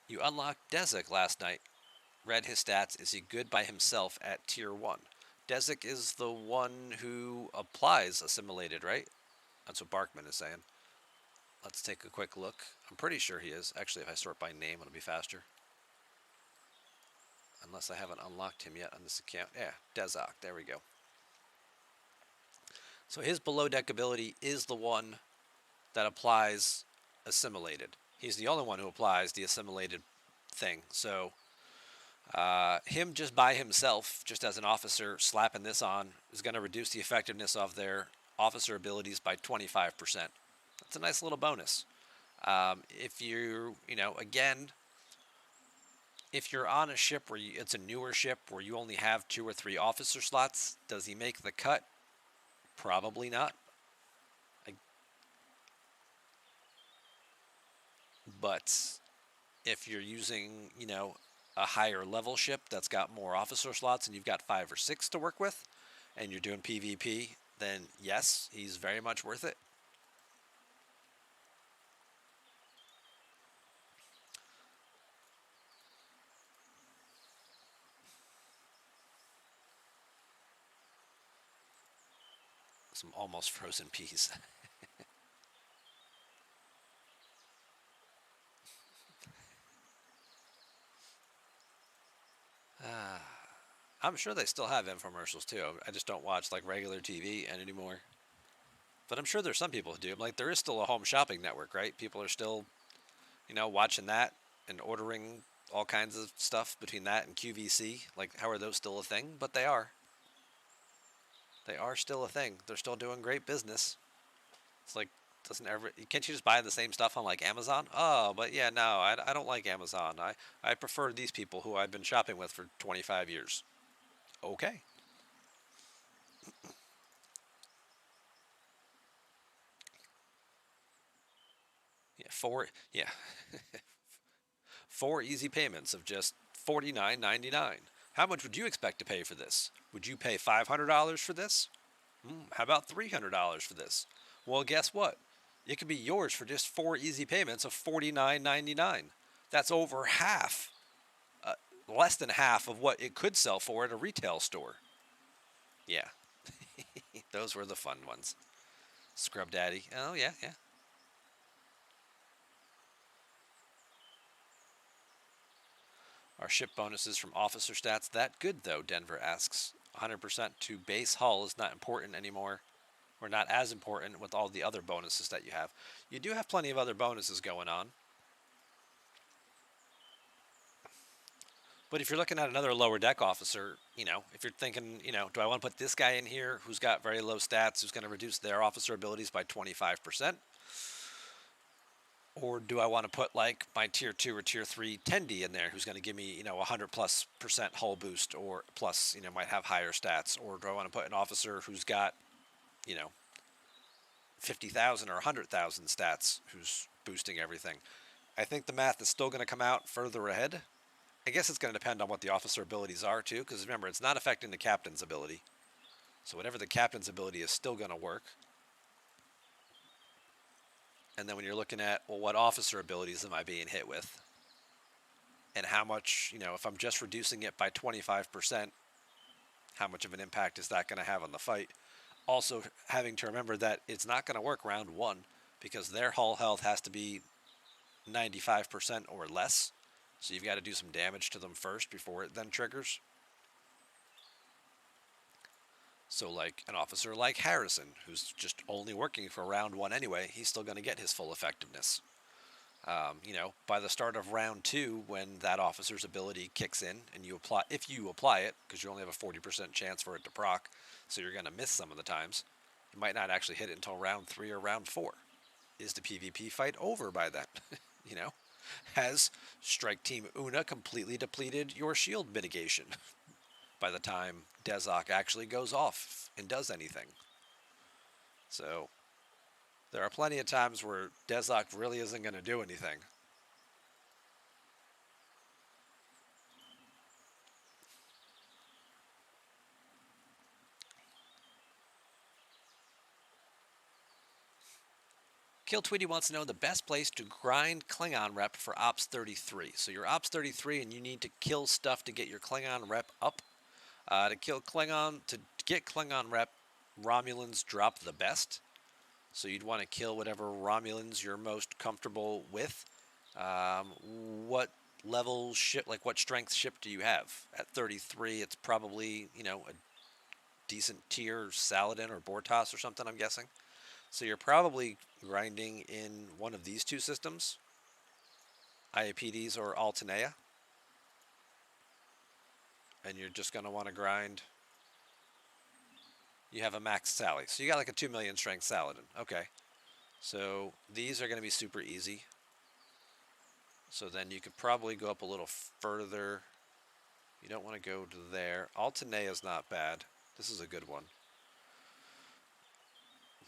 You unlocked Desoc last night. Read his stats. Is he good by himself at tier 1? Desoc is the one who applies Assimilated, right? That's what Barkman is saying. Let's take a quick look. I'm pretty sure he is. Actually, if I sort by name, it'll be faster. Unless I haven't unlocked him yet on this account. Yeah, Desoc. There we go. So his below deck ability is the one that applies Assimilated. He's the only one who applies the Assimilated thing. So him just by himself, just as an officer, slapping this on is going to reduce the effectiveness of their officer abilities by 25%. That's a nice little bonus. If again, if you're on a ship where it's a newer ship where you only have 2 or 3 officer slots, does he make the cut? Probably not. But if you're using, a higher level ship that's got more officer slots and you've got 5 or 6 to work with, and you're doing PvP, then yes, he's very much worth it. Some almost frozen peas. I'm sure they still have infomercials too. I just don't watch like regular TV anymore. But I'm sure there's some people who do. Like there is still a home shopping network, right? People are still, watching that and ordering all kinds of stuff between that and QVC. Like how are those still a thing? But they are. They are still a thing. They're still doing great business. It's like doesn't ever can't you just buy the same stuff on like Amazon? Oh, but yeah, no, I don't like Amazon. I prefer these people who I've been shopping with for 25 years. Okay. Yeah, yeah, 4 easy payments of just $49.99. How much would you expect to pay for this? Would you pay $500 for this? How about $300 for this? Well, guess what? It could be yours for just 4 easy payments of $49.99. That's over half, less than half of what it could sell for at a retail store. Yeah, those were the fun ones. Scrub Daddy. Oh, yeah, yeah. Are ship bonuses from officer stats that good, though? Denver asks. 100% to base hull is not important anymore, or not as important with all the other bonuses that you have. You do have plenty of other bonuses going on. But if you're looking at another lower deck officer, if you're thinking, do I want to put this guy in here who's got very low stats, who's going to reduce their officer abilities by 25%? Or do I want to put like my tier 2 or tier 3 Tendi in there who's going to give me, 100+% hull boost or plus, might have higher stats? Or do I want to put an officer who's got, you know, 50,000 or 100,000 stats who's boosting everything? I think the math is still going to come out further ahead. I guess it's going to depend on what the officer abilities are too, because remember, it's not affecting the captain's ability. So whatever the captain's ability is still going to work. And then when you're looking at, well, what officer abilities am I being hit with? And how much, if I'm just reducing it by 25%, how much of an impact is that going to have on the fight? Also, having to remember that it's not going to work round one because their hull health has to be 95% or less. So you've got to do some damage to them first before it then triggers. So like an officer like Harrison, who's just only working for round one anyway, he's still going to get his full effectiveness. By the start of round two, when that officer's ability kicks in and if you apply it, because you only have a 40% chance for it to proc, so you're going to miss some of the times, you might not actually hit it until round 3 or round 4. Is the PvP fight over by then? you know, has Strike Team Una completely depleted your shield mitigation by the time Desoc actually goes off and does anything? So there are plenty of times where Desoc really isn't going to do anything. Kill Tweety wants to know the best place to grind Klingon rep for Ops 33. So you're Ops 33 and you need to kill stuff to get your Klingon rep up. To get Klingon rep, Romulans drop the best. So you'd want to kill whatever Romulans you're most comfortable with. What level ship, like what strength ship do you have? At 33, it's probably, a decent tier Saladin or Bortos or something, I'm guessing. So you're probably grinding in one of these two systems, IAPDs or Altanea. And you're just going to want to grind. You have a max Sally. So you got like a 2 million strength Saladin. Okay. So these are going to be super easy. So then you could probably go up a little further. You don't want to go to there. Altanea is not bad. This is a good one.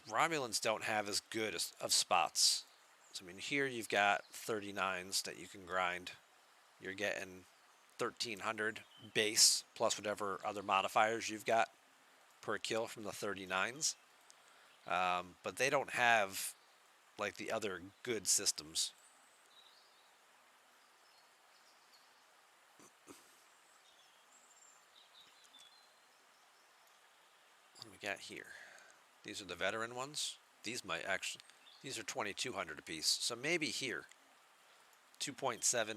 Romulans don't have as good of spots. So, here you've got 39s that you can grind. You're getting 1,300 base plus whatever other modifiers you've got per kill from the 39s. But they don't have like the other good systems. What do we got here? These are the veteran ones. These are 2,200 apiece. So maybe here, 2.7,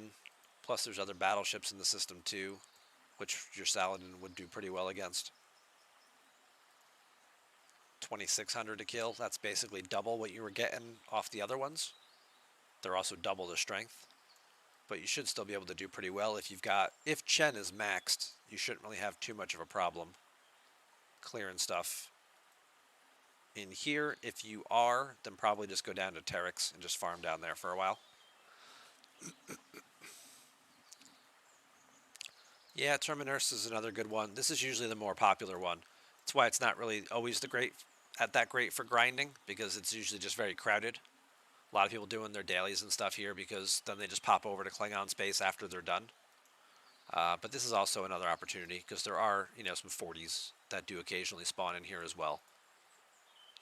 plus there's other battleships in the system too, which your Saladin would do pretty well against. 2,600 to kill. That's basically double what you were getting off the other ones. They're also double the strength. But you should still be able to do pretty well if Chen is maxed, you shouldn't really have too much of a problem clearing stuff. In here, if you are, then probably just go down to Terex and just farm down there for a while. Yeah, Terminus is another good one. This is usually the more popular one. That's why it's not really always that great for grinding, because it's usually just very crowded. A lot of people doing their dailies and stuff here because then they just pop over to Klingon space after they're done. But this is also another opportunity because there are, some 40s that do occasionally spawn in here as well.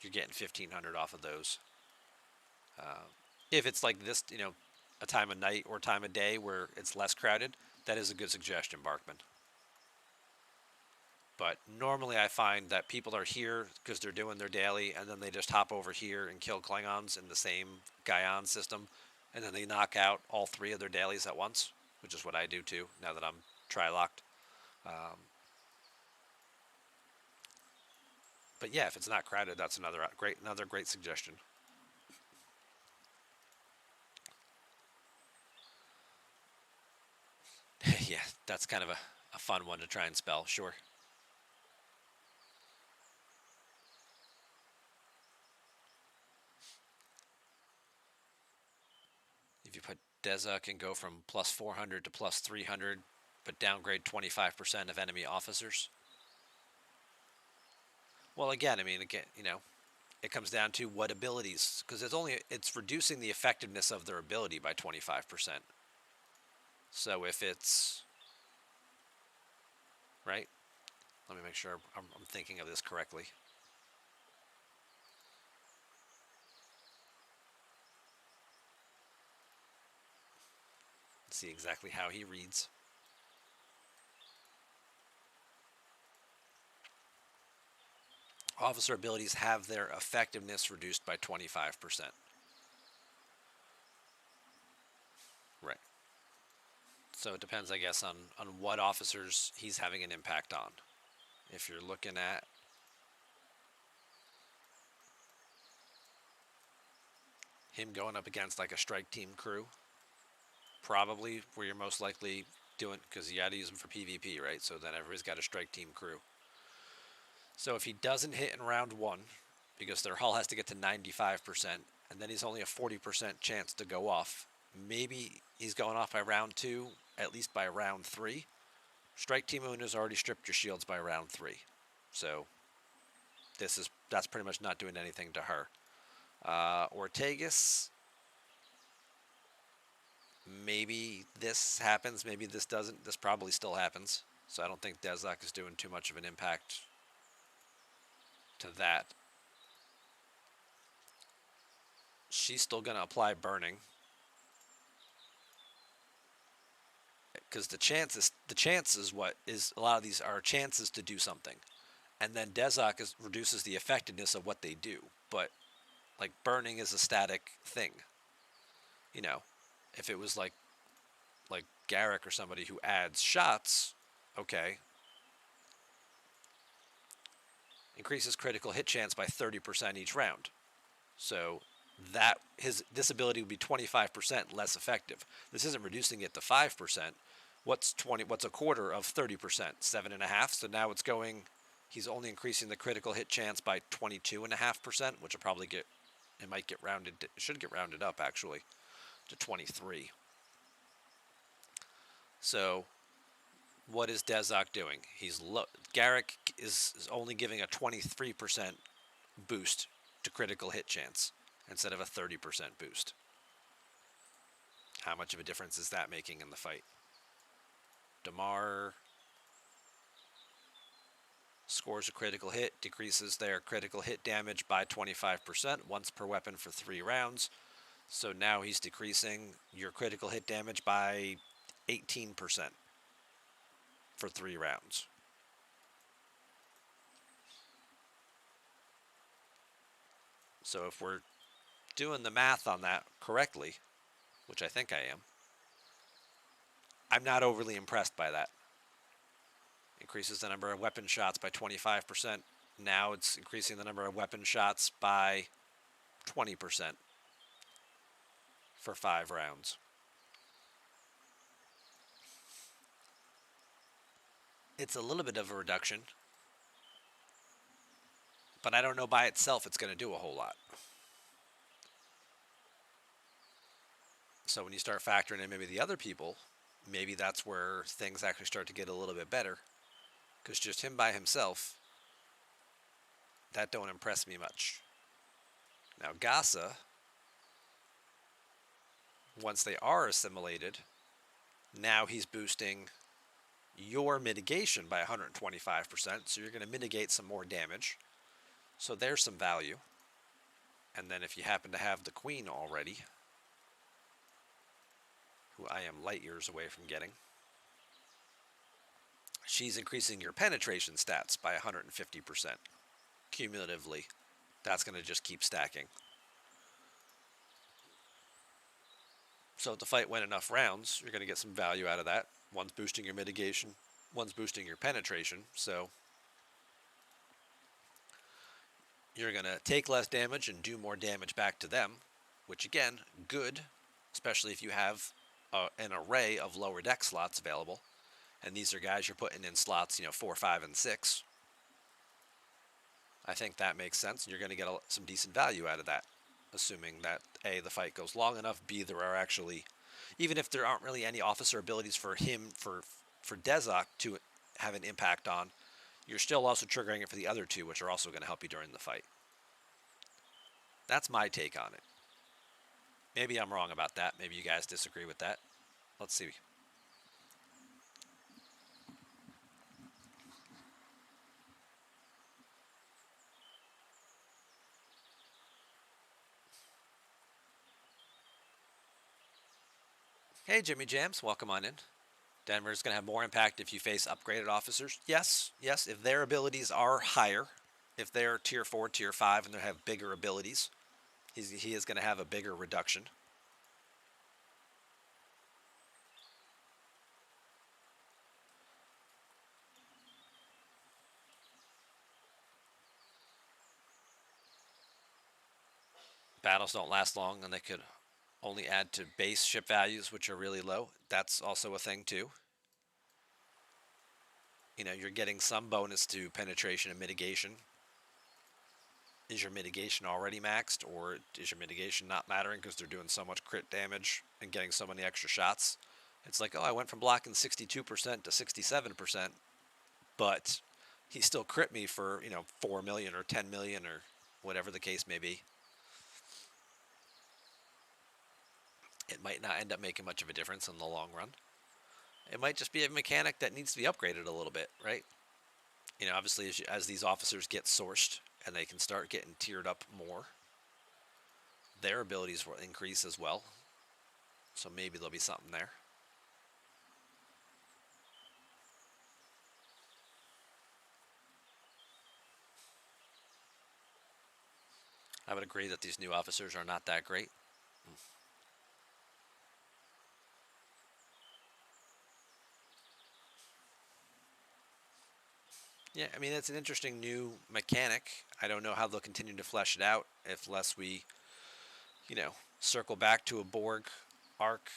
You're getting 1,500 off of those. If it's like this, a time of night or time of day where it's less crowded, that is a good suggestion, Barkman. But normally I find that people are here because they're doing their daily, and then they just hop over here and kill Klingons in the same Gaian system, and then they knock out all 3 of their dailies at once, which is what I do too, now that I'm tri-locked. But yeah, if it's not crowded, that's another great suggestion. Yeah, that's kind of a fun one to try and spell, sure. If you put Desoc and go from plus 400 to plus 300, but downgrade 25% of enemy officers. Well, again, it comes down to what abilities, because it's reducing the effectiveness of their ability by 25%. So if it's right, let me make sure I'm thinking of this correctly. Let's see exactly how he reads. Officer abilities have their effectiveness reduced by 25%. Right. So it depends, I guess, on what officers he's having an impact on. If you're looking at him going up against like a strike team crew, probably where you're most likely doing, because you got to use them for PvP, right? So then everybody's got a strike team crew. So if he doesn't hit in round 1, because their hull has to get to 95%, and then he's only a 40% chance to go off, maybe he's going off by round 2, at least by round 3. Strike Team Moon has already stripped your shields by round 3. So that's pretty much not doing anything to her. Ortegas, maybe this happens, maybe this doesn't. This probably still happens. So I don't think Desoc is doing too much of an impact to that. she's still going to apply burning. Because the chance is what is, a lot of these are chances to do something. And then Desoc reduces the effectiveness of what they do. But, like, burning is a static thing. You know, if it was like Garrick or somebody who adds shots, okay, increases critical hit chance by 30% each round. So that this ability would be 25% less effective. This isn't reducing it to 5%. What's a quarter of 30%? 7.5. So now it's going. He's only increasing the critical hit chance by 22.5%, which will probably it might get rounded. It should get rounded up actually to 23. So what is Desoc doing? Garrick is only giving a 23% boost to critical hit chance instead of a 30% boost. How much of a difference is that making in the fight? Damar scores a critical hit, decreases their critical hit damage by 25%, once per weapon for 3 rounds. So now he's decreasing your critical hit damage by 18% for 3 rounds. So if we're doing the math on that correctly, which I think I am, I'm not overly impressed by that. Increases the number of weapon shots by 25%. Now it's increasing the number of weapon shots by 20% for 5 rounds. It's a little bit of a reduction, but I don't know by itself it's going to do a whole lot. So when you start factoring in maybe the other people, maybe that's where things actually start to get a little bit better. Because just him by himself, that don't impress me much. Now Gasa, once they are assimilated, now he's boosting your mitigation by 125%, so you're going to mitigate some more damage. So there's some value. And then if you happen to have the Queen already, who I am light years away from getting, she's increasing your penetration stats by 150%. Cumulatively, that's going to just keep stacking. So if the fight went enough rounds, you're going to get some value out of that. One's boosting your mitigation, one's boosting your penetration. So you're going to take less damage and do more damage back to them, which again, good, especially if you have an array of lower deck slots available. And these are guys you're putting in slots, 4, 5, and 6. I think that makes sense, and you're going to get some decent value out of that, assuming that A, the fight goes long enough, B, there are actually, even if there aren't really any officer abilities for him, for Desoc to have an impact on, you're still also triggering it for the other two, which are also going to help you during the fight. That's my take on it. Maybe I'm wrong about that. Maybe you guys disagree with that. Let's see. Hey, Jimmy Jams, welcome on in. Denver's going to have more impact if you face upgraded officers. Yes, if their abilities are higher, if they're tier 4, tier 5, and they have bigger abilities, he is going to have a bigger reduction. Battles don't last long, and they could only add to base ship values, which are really low. That's also a thing, too. You're getting some bonus to penetration and mitigation. Is your mitigation already maxed, or is your mitigation not mattering because they're doing so much crit damage and getting so many extra shots? It's like, oh, I went from blocking 62% to 67%, but he still crit me for, 4 million or 10 million or whatever the case may be. It might not end up making much of a difference in the long run. It might just be a mechanic that needs to be upgraded a little bit, right? Obviously, as these officers get sourced and they can start getting tiered up more, their abilities will increase as well. So maybe there'll be something there. I would agree that these new officers are not that great. Yeah, I mean, it's an interesting new mechanic. I don't know how they'll continue to flesh it out unless we, you know, circle back to a Borg arc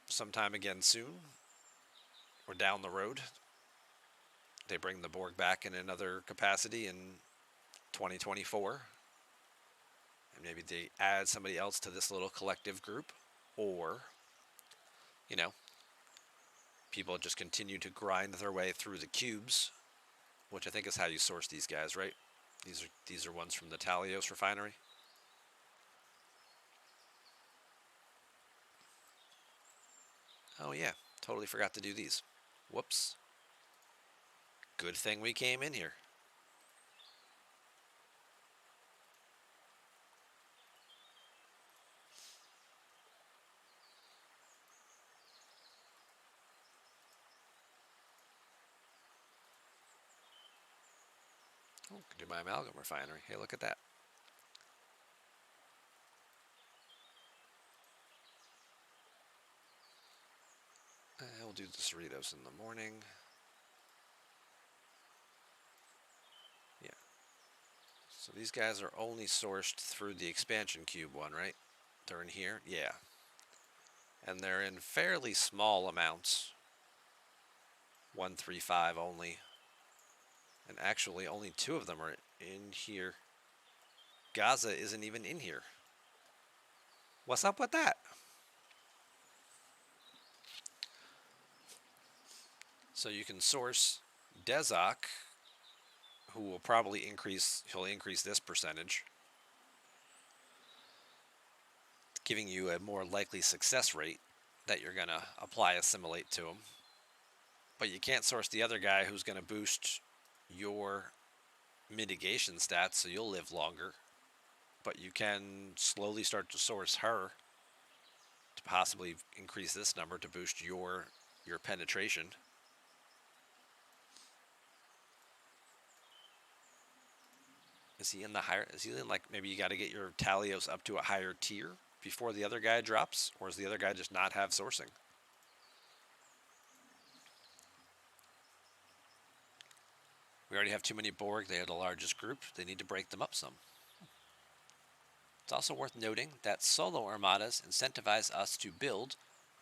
sometime again soon or down the road. They bring the Borg back in another capacity in 2024. And maybe they add somebody else to this little collective group. Or, you know, people just continue to grind their way through the cubes, which I think is how you source these guys, right? These are ones from the Talios refinery. Oh yeah, totally forgot to do these. Whoops. Good thing we came in here. Oh, could do my amalgam refinery. Hey, look at that. We'll do the Cerritos in the morning. Yeah. So these guys are only sourced through the expansion cube one, right? They're in here? Yeah. And they're in fairly small amounts. 135 only. And actually, only 2 of them are in here. Gaza isn't even in here. What's up with that? So you can source Desoc, who will probably increase, he'll increase this percentage, giving you a more likely success rate that you're going to apply Assimilate to him. But you can't source the other guy who's going to boost your mitigation stats so you'll live longer. But you can slowly start to source her to possibly increase this number to boost your penetration. Is he in the higher? Is he in, like, maybe you got to get your Talios up to a higher tier before the other guy drops? Or does the other guy just not have sourcing? We already have too many Borg. They are the largest group. They need to break them up some. It's also worth noting that solo armadas incentivize us to build,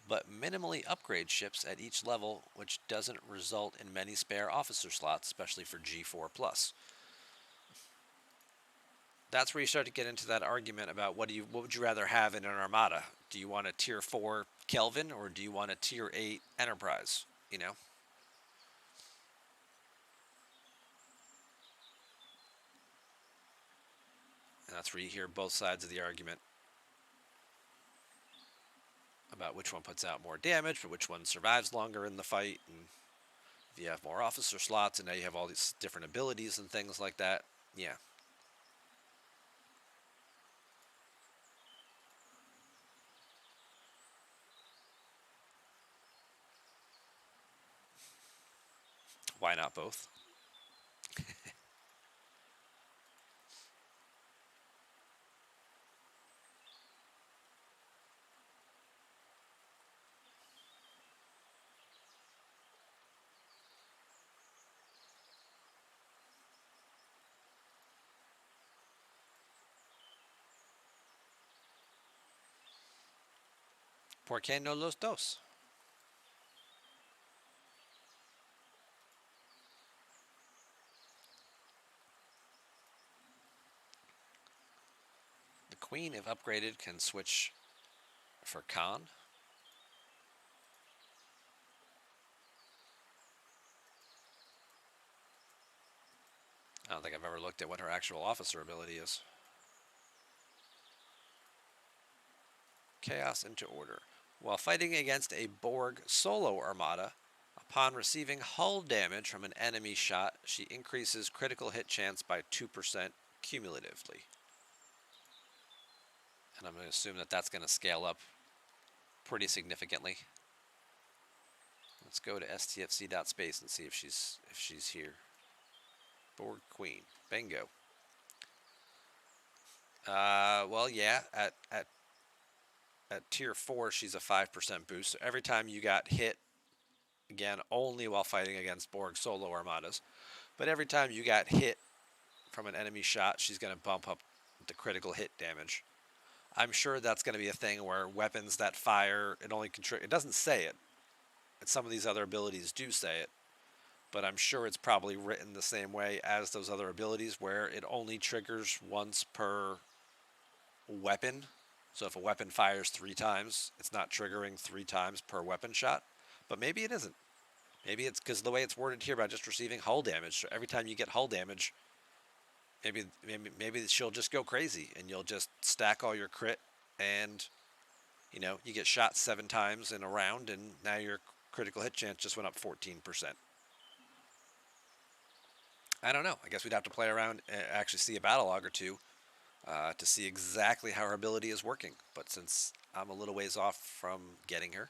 but minimally upgrade ships at each level, which doesn't result in many spare officer slots, especially for G4+. That's where you start to get into that argument about what would you rather have in an armada? Do you want a tier 4 Kelvin or do you want a tier 8 Enterprise? You know? And that's where you hear both sides of the argument about which one puts out more damage, but which one survives longer in the fight. And if you have more officer slots and now you have all these different abilities and things like that, yeah. Why not both? ¿Por qué no los dos? The Queen, if upgraded, can switch for Khan. I don't think I've ever looked at what her actual officer ability is. Chaos into order. While fighting against a Borg solo armada, upon receiving hull damage from an enemy shot, she increases critical hit chance by 2% cumulatively. And I'm going to assume that that's going to scale up pretty significantly. Let's go to stfc.space and see if she's here. Borg Queen. Bingo. Well, yeah, at tier 4, she's a 5% boost. So every time you got hit, again, only while fighting against Borg solo armadas, but every time you got hit from an enemy shot, she's going to bump up the critical hit damage. I'm sure that's going to be a thing where weapons that fire, it doesn't say it. Some of these other abilities do say it, but I'm sure it's probably written the same way as those other abilities where it only triggers once per weapon. So if a weapon fires 3 times, it's not triggering 3 times per weapon shot. But maybe it isn't. Maybe it's because the way it's worded here about just receiving hull damage. So every time you get hull damage, maybe she'll just go crazy and you'll just stack all your crit and you get shot 7 times in a round and now your critical hit chance just went up 14%. I don't know. I guess we'd have to play around and actually see a battle log or two to see exactly how her ability is working. But since I'm a little ways off from getting her,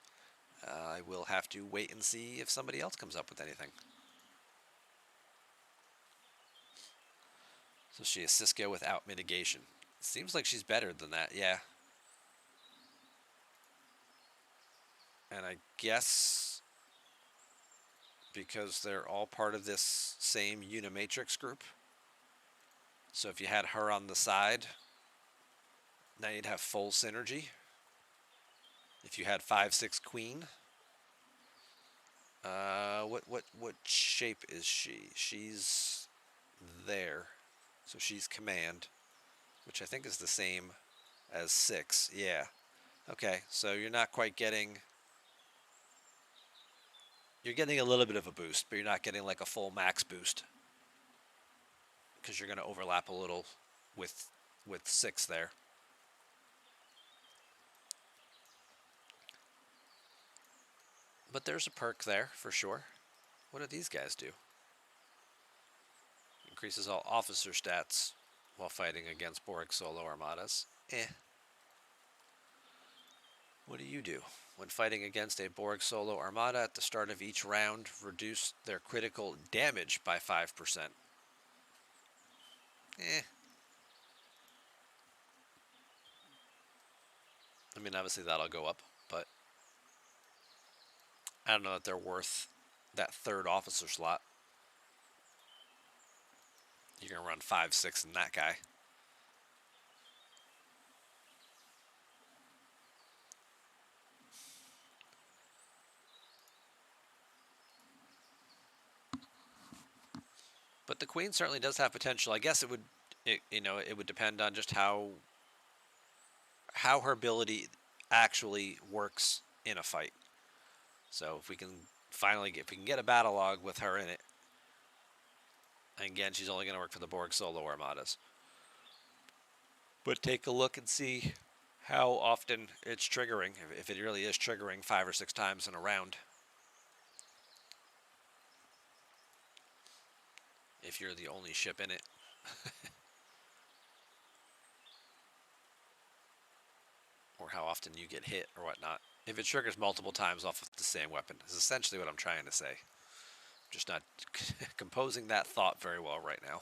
I will have to wait and see if somebody else comes up with anything. So she is Cisco without mitigation. Seems like she's better than that, yeah. And I guess because they're all part of this same Unimatrix group. So if you had her on the side, now you'd have full synergy. If you had 5/6 Queen, what shape is she? She's there, so she's command, which I think is the same as 6. Yeah. Okay, so you're not quite getting. You're getting a little bit of a boost, but you're not getting like a full max boost because you're going to overlap a little with 6 there. But there's a perk there for sure. What do these guys do? Increases all officer stats while fighting against Borg solo armadas. What do you do? When fighting against a Borg solo armada at the start of each round, reduce their critical damage by 5%. I mean, obviously that'll go up, but I don't know that they're worth that 3rd officer slot. You're going to run 5/6 in that guy. But the Queen certainly does have potential. I guess it would depend on just how her ability actually works in a fight. So if we can get a battle log with her in it, and again, she's only going to work for the Borg solo armadas. But take a look and see how often it's triggering, if it really is triggering 5 or 6 times in a round. If you're the only ship in it. Or how often you get hit or whatnot. If it triggers multiple times off of the same weapon, is essentially what I'm trying to say. I'm just not composing that thought very well right now.